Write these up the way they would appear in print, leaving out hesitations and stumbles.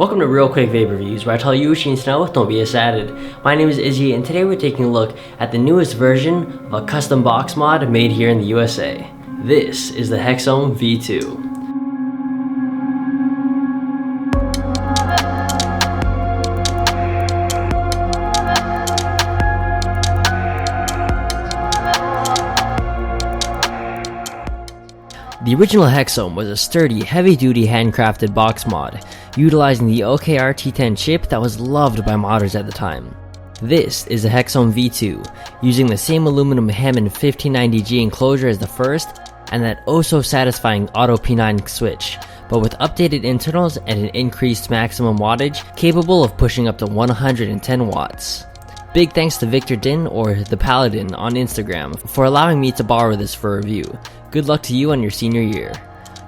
Welcome to Real Quick Vape Reviews, where I tell you what you need to know, don't be excited. My name is Izzy, and today we're taking a look at the newest version of a custom box mod made here in the USA. This is the Hexohm V2. The original Hexohm was a sturdy, heavy-duty handcrafted box mod, utilizing the OKR T10 chip that was loved by modders at the time. This is the Hexohm V2, using the same aluminum Hammond 1590G enclosure as the first, and that oh-so-satisfying auto P9 switch, but with updated internals and an increased maximum wattage, capable of pushing up to 110 watts. Big thanks to Victor Din, or the Paladin, on Instagram for allowing me to borrow this for review. Good luck to you on your senior year.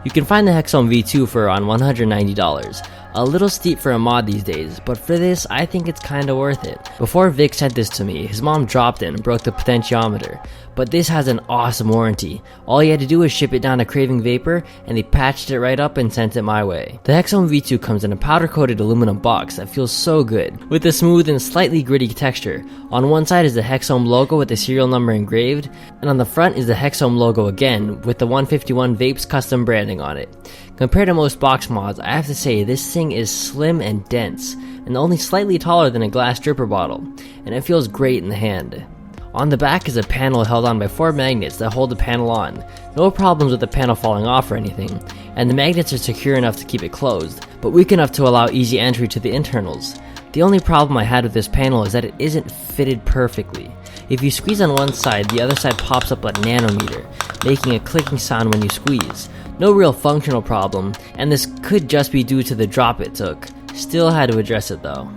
You can find the Hexohm V2 for around $190. A little steep for a mod these days, but for this, I think it's kinda worth it. Before Vic sent this to me, his mom dropped it and broke the potentiometer, but this has an awesome warranty. All he had to do was ship it down to Craving Vapor, and they patched it right up and sent it my way. The Hexohm V2 comes in a powder-coated aluminum box that feels so good, with a smooth and slightly gritty texture. On one side is the Hexohm logo with the serial number engraved, and on the front is the Hexohm logo again, with the 151 Vapes custom branding on it. Compared to most box mods, I have to say this thing is slim and dense, and only slightly taller than a glass dripper bottle, and it feels great in the hand. On the back is a panel held on by 4 magnets that hold the panel on. No problems with the panel falling off or anything, and the magnets are secure enough to keep it closed, but weak enough to allow easy entry to the internals. The only problem I had with this panel is that it isn't fitted perfectly. If you squeeze on one side, the other side pops up a nanometer, making a clicking sound when you squeeze. No real functional problem, and this could just be due to the drop it took. Still had to address it though.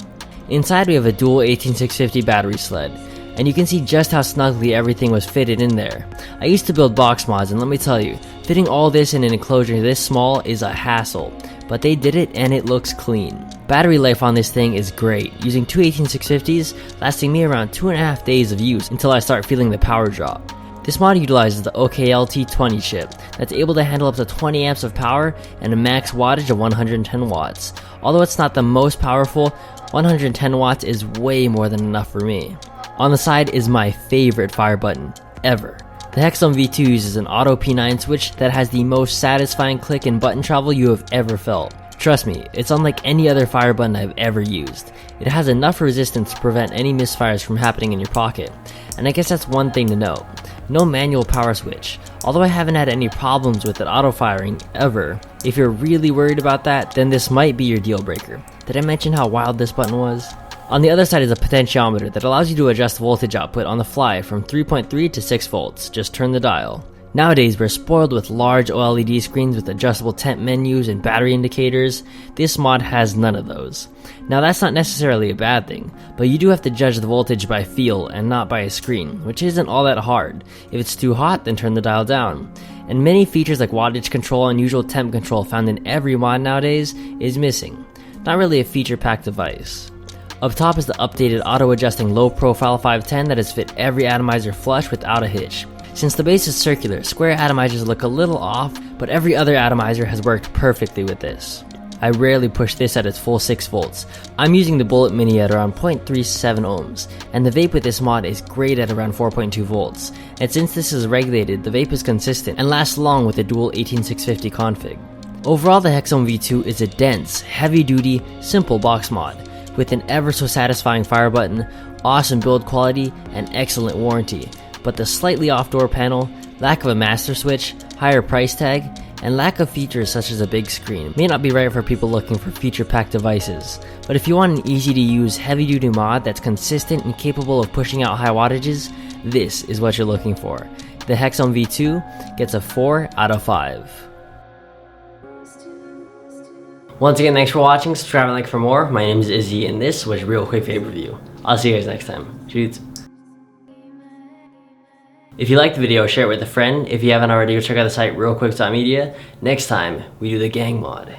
Inside we have a dual 18650 battery sled, and you can see just how snugly everything was fitted in there. I used to build box mods, and let me tell you, fitting all this in an enclosure this small is a hassle, but they did it and it looks clean. Battery life on this thing is great, using two 18650s, lasting me around 2.5 days of use until I start feeling the power drop. This mod utilizes the OKL-T20 chip that's able to handle up to 20 amps of power and a max wattage of 110 watts. Although it's not the most powerful, 110 watts is way more than enough for me. On the side is my favorite fire button ever. The Hexohm V2 uses an auto P9 switch that has the most satisfying click and button travel you have ever felt. Trust me, it's unlike any other fire button I've ever used. It has enough resistance to prevent any misfires from happening in your pocket. And I guess that's one thing to note. No manual power switch. Although I haven't had any problems with it auto-firing ever, if you're really worried about that, then this might be your deal breaker. Did I mention how wild this button was? On the other side is a potentiometer that allows you to adjust voltage output on the fly from 3.3 to 6 volts. Just turn the dial. Nowadays, we're spoiled with large OLED screens with adjustable temp menus and battery indicators. This mod has none of those. Now that's not necessarily a bad thing, but you do have to judge the voltage by feel and not by a screen, which isn't all that hard. If it's too hot, then turn the dial down. And many features like wattage control and usual temp control found in every mod nowadays is missing. Not really a feature-packed device. Up top is the updated auto-adjusting low-profile 510 that has fit every atomizer flush without a hitch. Since the base is circular, square atomizers look a little off, but every other atomizer has worked perfectly with this. I rarely push this at its full 6 volts. I'm using the Bullet Mini at around 0.37 ohms, and the vape with this mod is great at around 4.2 volts. And since this is regulated, the vape is consistent and lasts long with the dual 18650 config. Overall, the Hexohm V2 is a dense, heavy-duty, simple box mod, with an ever so satisfying fire button, awesome build quality, and excellent warranty. But the slightly off door panel, lack of a master switch, higher price tag, and lack of features such as a big screen may not be right for people looking for feature-packed devices. But if you want an easy-to-use, heavy-duty mod that's consistent and capable of pushing out high wattages, this is what you're looking for. The Hexohm V2 gets a 4 out of 5. Once again, thanks for watching, subscribe and like for more. My name is Izzy, and this was Real Quick Vape Review. I'll see you guys next time. Shoots. If you liked the video, share it with a friend. If you haven't already, go check out the site realquick.media. Next time, we do the gang mod.